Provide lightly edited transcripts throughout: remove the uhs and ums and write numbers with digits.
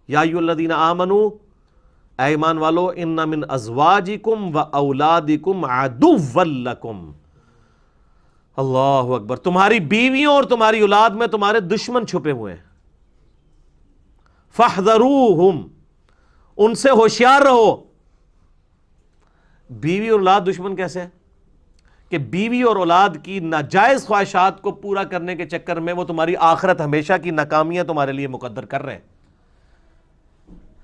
یا ایھا الذین آمنوا، اے ایمان والو، ان من ازواجکم و اولادکم عدوا لکم، اللہ اکبر، تمہاری بیویوں اور تمہاری اولاد میں تمہارے دشمن چھپے ہوئے ہیں، فاحذروہم، ان سے ہوشیار رہو۔ بیوی اور اولاد دشمن کیسے ہے؟ کہ بیوی اور اولاد کی ناجائز خواہشات کو پورا کرنے کے چکر میں وہ تمہاری آخرت ہمیشہ کی ناکامیاں تمہارے لیے مقدر کر رہے ہیں۔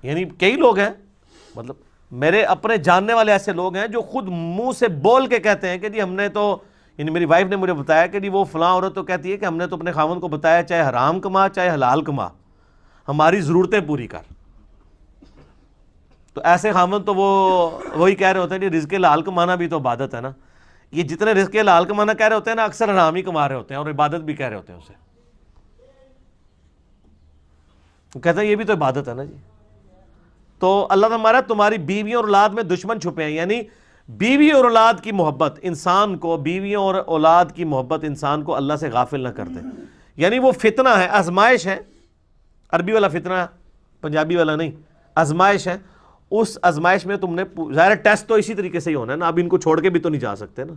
یعنی کئی لوگ ہیں، مطلب میرے اپنے جاننے والے ایسے لوگ ہیں جو خود منہ سے بول کے کہتے ہیں کہ جی ہم نے تو، یعنی میری وائف نے مجھے بتایا کہ جی وہ فلاں عورت تو کہتی ہے کہ ہم نے تو اپنے خاوند کو بتایا چاہے حرام کما چاہے حلال کما، ہماری ضرورتیں پوری کر۔ تو ایسے خاوند تو وہی کہہ رہے ہوتے ہیں کہ رزق حلال کمانا بھی تو عبادت ہے نا۔ یہ جتنے رزق حلال کمانا کہہ رہے ہوتے ہیں نا، اکثر حرام ہی کما رہے ہوتے ہیں اور عبادت بھی کہہ رہے ہوتے ہیں اسے۔ وہ کہتا ہے یہ بھی تو عبادت ہے نا جی۔ تو اللہ تعالیٰ تمہاری بیویوں اور اولاد میں دشمن چھپے ہیں، یعنی بیوی اور اولاد کی محبت انسان کو، بیویوں اور اولاد کی محبت انسان کو اللہ سے غافل نہ کر دے۔ یعنی وہ فتنہ ہے، آزمائش ہے، عربی والا فتنہ ہے، پنجابی والا نہیں، آزمائش ہے۔ اس آزمائش میں تم نے ظاہر ٹیسٹ تو اسی طریقے سے ہی ہونا ہے نا، اب ان کو چھوڑ کے بھی تو نہیں جا سکتے نا۔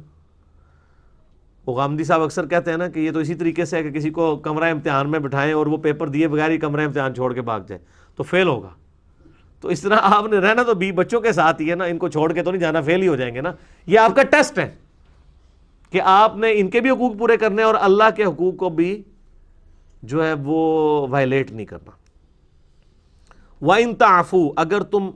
وہ غامدی صاحب اکثر کہتے ہیں نا کہ یہ تو اسی طریقے سے ہے کہ کسی کو کمرہ امتحان میں بٹھائیں اور وہ پیپر دیے بغیر ہی کمرہ امتحان چھوڑ کے بھاگ جائے تو فیل ہوگا۔ تو اس طرح آپ نے رہنا تو بچوں کے ساتھ ہی ہے نا، ان کو چھوڑ کے تو نہیں جانا، فیل ہی ہو جائیں گے نا۔ یہ آپ کا ٹیسٹ ہے کہ آپ نے ان کے بھی حقوق پورے کرنے اور اللہ کے حقوق کو بھی جو ہے وہ وائلیٹ نہیں کرنا۔ وَإِن تَعْفُوا، اگر تم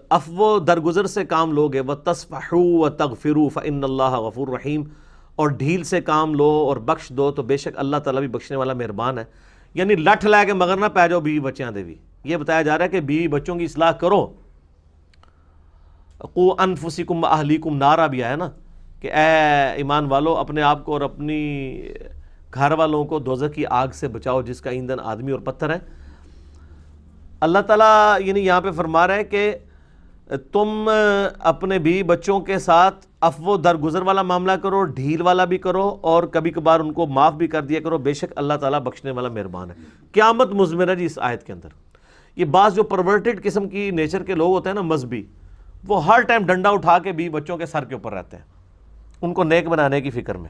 عفو درگزر سے کام لوگے، وَتَصْفَحُوا وَتَغْفِرُوا فَإِنَّ اللَّهَ غَفُورٌ رَحِيمٌ، اور ڈھیل سے کام لو اور بخش دو تو بے شک اللہ تعالیٰ بھی بخشنے والا مہربان ہے۔ یعنی لٹھ لے کے مگر نہ پی جاؤ بیوی بچیاں دے بھی، یہ بتایا جا رہا ہے کہ بیوی بچوں کی اصلاح کرو۔ قُوا أَنفُسَكُمْ وَأَهْلِيكُمْ نارا بھی آیا نا کہ اے ایمان والو، اپنے آپ کو اور اپنی گھر والوں کو دوزخ کی آگ سے بچاؤ جس کا ایندھن آدمی اور پتھر ہے۔ اللہ تعالیٰ یعنی یہاں پہ فرما رہا ہے کہ تم اپنے بیوی بچوں کے ساتھ عفو درگزر والا معاملہ کرو، ڈھیل والا بھی کرو، اور کبھی کبھار ان کو معاف بھی کر دیا کرو، بے شک اللہ تعالیٰ بخشنے والا مہربان ہے۔ قیامت مضمر ہے جی اس آیت کے اندر۔ یہ بعض جو پرورٹڈ قسم کی نیچر کے لوگ ہوتے ہیں نا، مذہبی، وہ ہر ٹائم ڈنڈا اٹھا کے بیوی بچوں کے سر کے اوپر رہتے ہیں، ان کو نیک بنانے کی فکر میں۔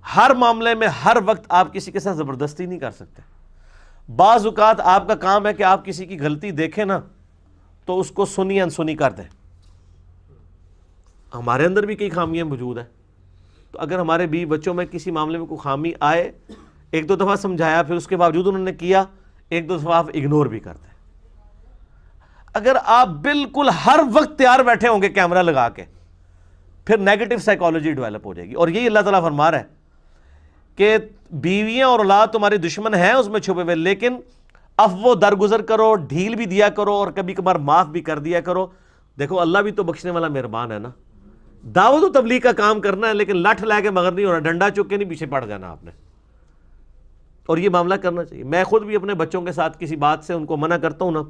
ہر معاملے میں ہر وقت آپ کسی کے ساتھ زبردستی نہیں کر سکتے۔ بعض اوقات آپ کا کام ہے کہ آپ کسی کی غلطی دیکھیں نا تو اس کو سنی انسنی کر دیں۔ ہمارے اندر بھی کئی خامیاں موجود ہیں، تو اگر ہمارے بیوی بچوں میں کسی معاملے میں کوئی خامی آئے، ایک دو دفعہ سمجھایا، پھر اس کے باوجود انہوں نے کیا، ایک دو دفعہ آپ اگنور بھی کر دیں۔ اگر آپ بالکل ہر وقت تیار بیٹھے ہوں گے کیمرہ لگا کے، پھر نیگیٹو سائیکالوجی ڈیولپ ہو جائے گی۔ اور یہی اللہ تعالیٰ فرما رہا ہے کہ بیویاں اور اولاد تمہاری دشمن ہیں اس میں چھپے ہوئے، لیکن عفو درگزر کرو، ڈھیل بھی دیا کرو، اور کبھی کبھار معاف بھی کر دیا کرو۔ دیکھو اللہ بھی تو بخشنے والا مہربان ہے نا۔ دعوت و تبلیغ کا کام کرنا ہے، لیکن لٹھ لے کے مگر نہیں ہونا، ڈنڈا چک کے نہیں پیچھے پڑ جانا آپ نے، اور یہ معاملہ کرنا چاہیے۔ میں خود بھی اپنے بچوں کے ساتھ کسی بات سے ان کو منع کرتا ہوں نا،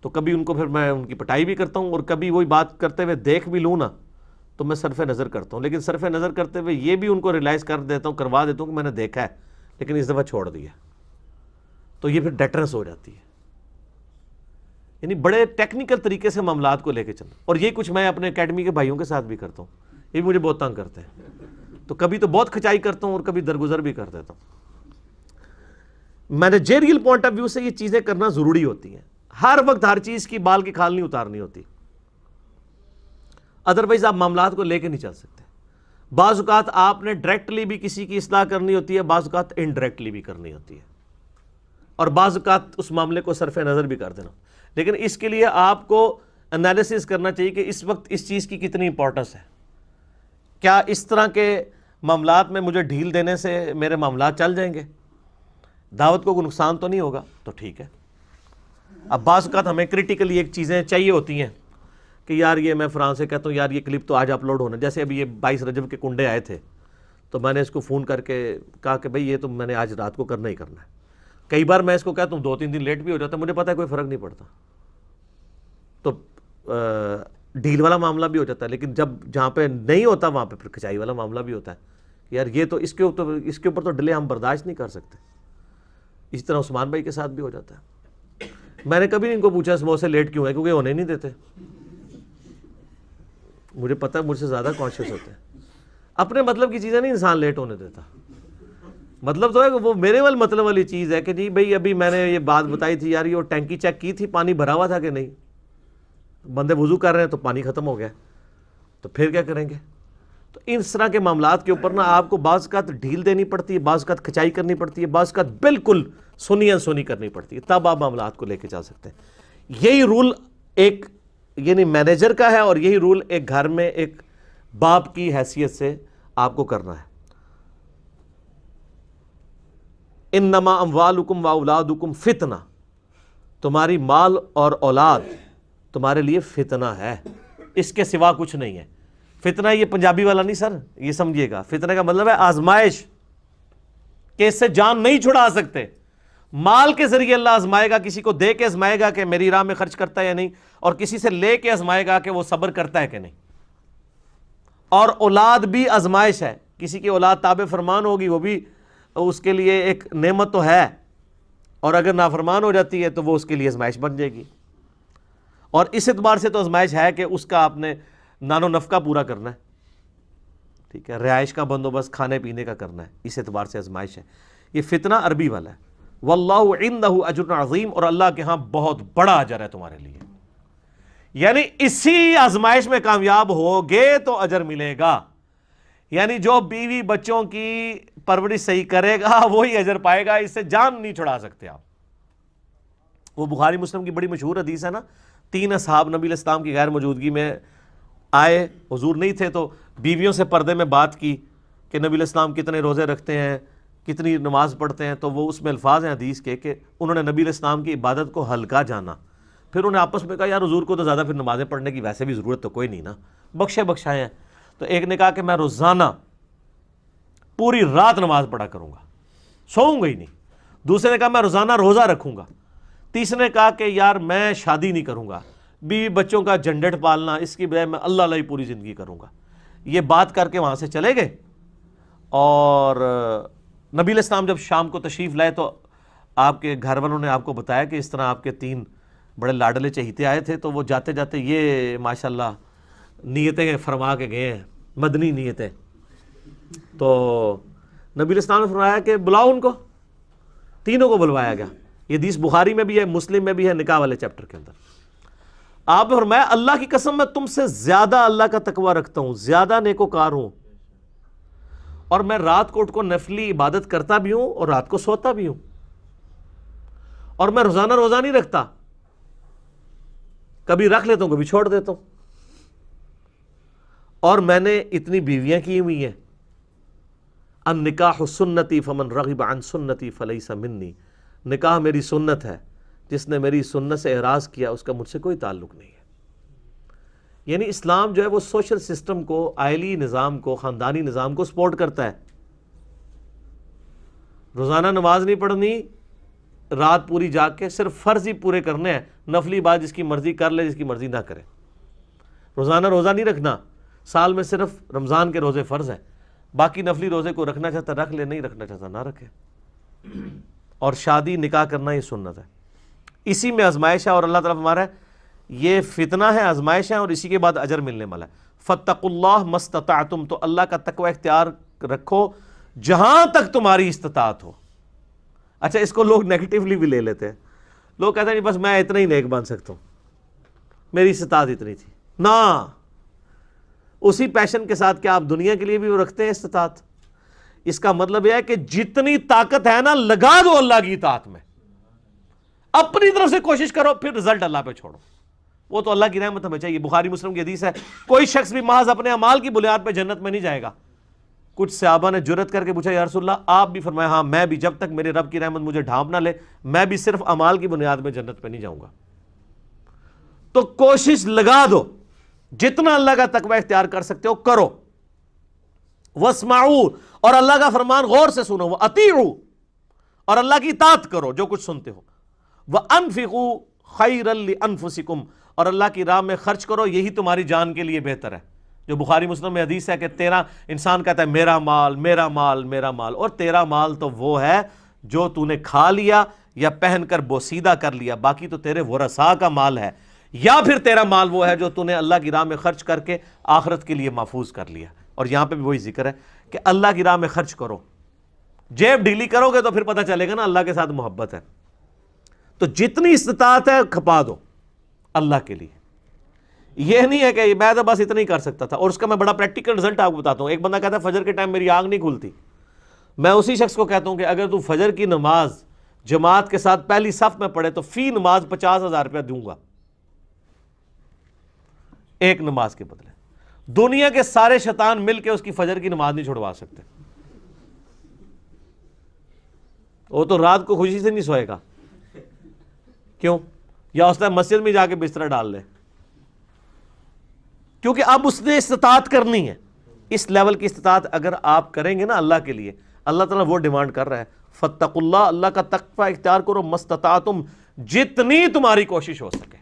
تو کبھی ان کو پھر میں ان کی پٹائی بھی کرتا ہوں، اور کبھی وہی بات کرتے ہوئے دیکھ بھی لوں نا تو میں صرف نظر کرتا ہوں، لیکن صرف نظر کرتے ہوئے یہ بھی ان کو ریلائز کر دیتا ہوں، کروا دیتا ہوں کہ میں نے دیکھا ہے لیکن اس دفعہ چھوڑ دیا، تو یہ پھر ڈیٹرنس ہو جاتی ہے۔ یعنی بڑے ٹیکنیکل طریقے سے معاملات کو لے کے چلنا، اور یہ کچھ میں اپنے اکیڈمی کے بھائیوں کے ساتھ بھی کرتا ہوں، یہ بھی مجھے بہت تنگ کرتے ہیں، تو کبھی تو بہت کھچائی کرتا ہوں اور کبھی درگزر بھی کر دیتا ہوں۔ مینیجریل پوائنٹ آف ویو سے یہ چیزیں کرنا ضروری ہوتی ہیں، ہر وقت ہر چیز کی بال کی کھال نہیں اتارنی ہوتی، ادروائز آپ معاملات کو لے کے نہیں چل سکتے۔ بعض اوقات آپ نے ڈائریکٹلی بھی کسی کی اصلاح کرنی ہوتی ہے، بعض اوقات انڈائریکٹلی بھی کرنی ہوتی ہے، اور بعض اوقات اس معاملے کو صرف نظر بھی کر دینا، لیکن اس کے لیے آپ کو انالیسس کرنا چاہیے کہ اس وقت اس چیز کی کتنی امپورٹنس ہے۔ کیا اس طرح کے معاملات میں مجھے ڈھیل دینے سے میرے معاملات چل جائیں گے، دعوت کو کوئی نقصان تو نہیں ہوگا، تو ٹھیک ہے۔ اب بعض اوقات ہمیں کریٹیکلی ایک چیزیں چاہیے ہوتی ہیں کہ یار یہ میں فرانس سے کہتا ہوں یار یہ کلپ تو آج اپلوڈ ہونا، جیسے ابھی یہ 22 رجب کے کنڈے آئے تھے تو میں نے اس کو فون کر کے کہا کہ بھئی یہ تو میں نے آج رات کو کرنا ہی کرنا ہے۔ کئی بار میں اس کو کہتا ہوں 2-3 دن لیٹ بھی ہو جاتا ہے، مجھے پتہ ہے کوئی فرق نہیں پڑتا، تو ڈیل والا معاملہ بھی ہو جاتا ہے، لیکن جب جہاں پہ نہیں ہوتا وہاں پہ پھر کھچائی والا معاملہ بھی ہوتا ہے، یار یہ تو اس کے اوپر تو ڈیلے ہم برداشت نہیں کر سکتے۔ اسی طرح عثمان بھائی کے ساتھ بھی ہو جاتا ہے. میں نے کبھی ان کو پوچھا سموسے لیٹ کیوں ہے, کیونکہ ہونے نہیں دیتے. مجھے پتہ ہے مجھ سے زیادہ کانشیس ہوتے ہیں. اپنے مطلب کی چیزیں نہیں انسان لیٹ ہونے دیتا. مطلب تو ہے کہ وہ میرے والے مطلب والی چیز ہے کہ جی بھائی ابھی میں نے یہ بات بتائی تھی یار, یہ وہ ٹینکی چیک کی تھی, پانی بھرا ہوا تھا کہ نہیں, بندے وضو کر رہے ہیں تو پانی ختم ہو گیا, تو پھر کیا کریں گے. تو اس طرح کے معاملات کے اوپر نا آپ کو بعض اوقات ڈھیل دینی پڑتی ہے, بعض اوقات کھچائی کرنی پڑتی ہے, بعض اوقات بالکل سنی کرنی پڑتی ہے, تب آپ معاملات کو لے کے چل سکتے ہیں. یہی رول ایک یعنی مینیجر کا ہے, اور یہی رول ایک گھر میں ایک باپ کی حیثیت سے آپ کو کرنا ہے. انما اموالکم واولادکم فتنہ, تمہاری مال اور اولاد تمہارے لیے فتنہ ہے, اس کے سوا کچھ نہیں ہے. فتنہ یہ پنجابی والا نہیں سر, یہ سمجھیے گا. فتنہ کا مطلب ہے آزمائش, کہ اس سے جان نہیں چھڑا سکتے. مال کے ذریعے اللہ آزمائے گا, کسی کو دے کے آزمائے گا کہ میری راہ میں خرچ کرتا ہے یا نہیں, اور کسی سے لے کے آزمائے گا کہ وہ صبر کرتا ہے کہ نہیں. اور اولاد بھی آزمائش ہے, کسی کی اولاد تابع فرمان ہوگی, وہ بھی اس کے لیے ایک نعمت تو ہے, اور اگر نافرمان ہو جاتی ہے تو وہ اس کے لیے آزمائش بن جائے گی. اور اس اعتبار سے تو آزمائش ہے کہ اس کا آپ نے نان و نفقہ پورا کرنا ہے, ٹھیک ہے, رہائش کا بندوبست کھانے پینے کا کرنا ہے, اس اعتبار سے آزمائش ہے. یہ فتنہ عربی والا ہے. واللہ عندہ اجر عظیم, اور اللہ کے ہاں بہت بڑا اجر ہے تمہارے لیے. یعنی اسی آزمائش میں کامیاب ہوگے تو اجر ملے گا. یعنی جو بیوی بچوں کی پرورش صحیح کرے گا وہی اجر پائے گا, اس سے جان نہیں چھڑا سکتے آپ. وہ بخاری مسلم کی بڑی مشہور حدیث ہے نا, 3 اصحاب نبی علیہ السلام کی غیر موجودگی میں آئے, حضور نہیں تھے, تو بیویوں سے پردے میں بات کی کہ نبی علیہ السلام کتنے روزے رکھتے ہیں, کتنی نماز پڑھتے ہیں. تو وہ اس میں الفاظ ہیں حدیث کے کہ انہوں نے نبی علیہ السلام کی عبادت کو ہلکا جانا. پھر انہوں نے آپس میں کہا یار حضور کو تو زیادہ پھر نمازیں پڑھنے کی ویسے بھی ضرورت تو کوئی نہیں نا, بخشائے ہیں. تو ایک نے کہا کہ میں روزانہ پوری رات نماز پڑھا کروں گا, سوؤں گا ہی نہیں. دوسرے نے کہا میں روزانہ روزہ رکھوں گا. تیسرے نے کہا کہ یار میں شادی نہیں کروں گا, بیوی بچوں کا جھنجٹ پالنا, اس کی بجائے میں اللہ اللہ ہی پوری زندگی کروں گا. یہ بات کر کے وہاں سے چلے گئے. اور نبی علیہ السلام جب شام کو تشریف لائے تو آپ کے گھر والوں نے آپ کو بتایا کہ اس طرح آپ کے 3 بڑے لاڈلے چہیتے آئے تھے, تو وہ جاتے جاتے یہ ماشاءاللہ نیتیں فرما کے گئے ہیں, مدنی نیتیں. تو نبی علیہ السلام نے فرمایا کہ بلاؤ ان کو. تینوں کو بلوایا گیا. یہ حدیث بخاری میں بھی ہے, مسلم میں بھی ہے, نکاح والے چیپٹر کے اندر. آپ نے فرمایا اللہ کی قسم میں تم سے زیادہ اللہ کا تقوی رکھتا ہوں, زیادہ نیکوکار ہوں, اور میں رات کو اٹھ کو نفلی عبادت کرتا بھی ہوں اور رات کو سوتا بھی ہوں, اور میں روزانہ روزہ نہیں رکھتا, کبھی رکھ لیتا ہوں کبھی چھوڑ دیتا ہوں, اور میں نے اتنی بیویاں کی ہوئی ہیں. النکاح سنتی فمن رغب عن سنتی فلیس منی, نکاح میری سنت ہے, جس نے میری سنت سے اعراض کیا اس کا مجھ سے کوئی تعلق نہیں ہے. یعنی اسلام جو ہے وہ سوشل سسٹم کو, عائلی نظام کو, خاندانی نظام کو سپورٹ کرتا ہے. روزانہ نماز نہیں پڑھنی, رات پوری جاگ کے صرف فرض ہی پورے کرنے ہیں, نفلی بات جس کی مرضی کر لے, جس کی مرضی نہ کرے. روزانہ روزہ نہیں رکھنا, سال میں صرف رمضان کے روزے فرض ہیں, باقی نفلی روزے کو رکھنا چاہتا رکھ لے, نہیں رکھنا چاہتا نہ رکھے. اور شادی نکاح کرنا یہ سنت ہے. اسی میں آزمائش ہے, اور اللہ تعالیٰ ہمارا یہ فتنہ ہے, آزمائش ہے, اور اسی کے بعد اجر ملنے والا ہے. فاتقوا اللہ ما استطعتم, تو اللہ کا تقوی اختیار رکھو جہاں تک تمہاری استطاعت ہو. اچھا اس کو لوگ نیگیٹیولی بھی لے لیتے ہیں. لوگ کہتے ہیں نہیں بس میں اتنا ہی نیک بن سکتا ہوں, میری استطاعت اتنی تھی. نہ, اسی پیشن کے ساتھ کیا آپ دنیا کے لیے بھی وہ رکھتے ہیں استطاعت؟ اس کا مطلب یہ ہے کہ جتنی طاقت ہے نا لگا دو اللہ کی اطاعت میں, اپنی طرف سے کوشش کرو, پھر رزلٹ اللہ پہ چھوڑو. وہ تو اللہ کی رحمت ہمیں چاہیے. بخاری مسلم کی حدیث ہے, کوئی شخص بھی محض اپنے اعمال کی بنیاد پہ جنت میں نہیں جائے گا. کچھ صحابہ نے جرت کر کے پوچھا یا رسول اللہ, آپ بھی؟ فرمایا ہاں میں بھی, جب تک میرے رب کی رحمت مجھے ڈھانپ نہ لے میں بھی صرف اعمال کی بنیاد پہ جنت پہ نہیں جاؤں گا. تو کوشش لگا دو, جتنا اللہ کا تقوی اختیار کر سکتے ہو کرو. واسمعوا, اور اللہ کا فرمان غور سے سنو. واطیعوا, اور اللہ کی اطاعت کرو جو کچھ سنتے ہو. وانفقوا خیرا لانفسکم, اور اللہ کی راہ میں خرچ کرو, یہی تمہاری جان کے لیے بہتر ہے. جو بخاری مسلم میں حدیث ہے کہ تیرا انسان کہتا ہے میرا مال میرا مال میرا مال, اور تیرا مال تو وہ ہے جو تو نے کھا لیا یا پہن کر بوسیدہ کر لیا، باقی تو تیرے ورثاء کا مال ہے، یا پھر تیرا مال وہ ہے جو تو نے اللہ کی راہ میں خرچ کر کے آخرت کے لیے محفوظ کر لیا۔ اور یہاں پہ بھی وہی ذکر ہے کہ اللہ کی راہ میں خرچ کرو، جیب ڈھیلی کرو گے تو پھر پتہ چلے گا نا اللہ کے ساتھ محبت ہے۔ تو جتنی استطاعت ہے کھپا دو اللہ کے لیے۔ یہ نہیں ہے کہ میں تو بس اتنا ہی کر سکتا تھا، اور اس کا میں بڑا پریکٹیکل رزلٹ آپ کو بتاتا ہوں۔ ایک بندہ کہتا ہے فجر کے ٹائم میری آنکھ نہیں کھلتی، میں اسی شخص کو کہتا ہوں کہ اگر تو فجر کی نماز جماعت کے ساتھ پہلی صف میں پڑھے تو فی نماز 50,000 روپیہ دوں گا، ایک نماز کے بدلے۔ دنیا کے سارے شیطان مل کے اس کی فجر کی نماز نہیں چھڑوا سکتے، وہ تو رات کو خوشی سے نہیں سوئے گا، کیوں؟ یا اس نے مسجد میں جا کے بستر ڈال لے، کیونکہ اب اس نے استطاعت کرنی ہے۔ اس لیول کی استطاعت اگر آپ کریں گے نا اللہ کے لیے، اللہ تعالیٰ وہ ڈیمانڈ کر رہا ہے فَاتَّقُوا اللَّهَ، اللہ کا تقوی اختیار کرو، مَسْتَطَعْتُمْ، جتنی تمہاری کوشش ہو سکے،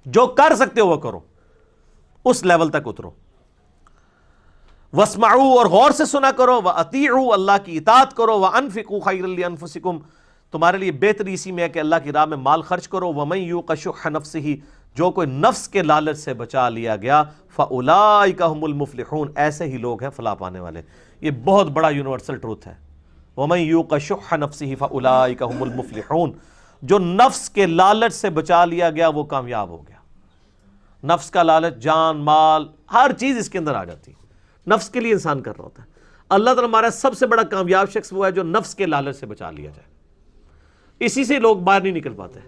جو کر سکتے ہو وہ کرو، اس لیول تک اترو۔ وَاسْمَعُوا، اور غور سے سنا کرو، وَأَطِيعُوا، اللہ کی اطاعت کرو، وَأَنفِقُوا خَيْرًا لِأَنفُسِكُمْ، تمہارے لیے بہتری اسی میں ہے کہ اللہ کی راہ میں مال خرچ کرو۔ وَمَن يُوقَ شُحَّ نَفْسِهِ، جو کوئی نفس کے لالچ سے بچا لیا گیا، فَأُولَٰئِکَ هُمُ الْمُفْلِحُونَ، ایسے ہی لوگ ہیں فلاح پانے والے۔ یہ بہت بڑا یونیورسل ٹروتھ ہے۔ وَمَن يُوقَ شُحَّ نَفْسِهِ فَأُولَٰئِکَ هُمُ الْمُفْلِحُونَ، جو نفس کے لالچ سے بچا لیا گیا وہ کامیاب ہو گیا۔ نفس کا لالچ، جان، مال، ہر چیز اس کے اندر آ جاتی ہے، نفس کے لیے انسان کر رہا ہوتا ہے۔ اللہ تعالیٰ ہمارا سب سے بڑا کامیاب شخص وہ ہے جو نفس کے لالچ سے بچا لیا جائے، اسی سے لوگ باہر نہیں نکل پاتے۔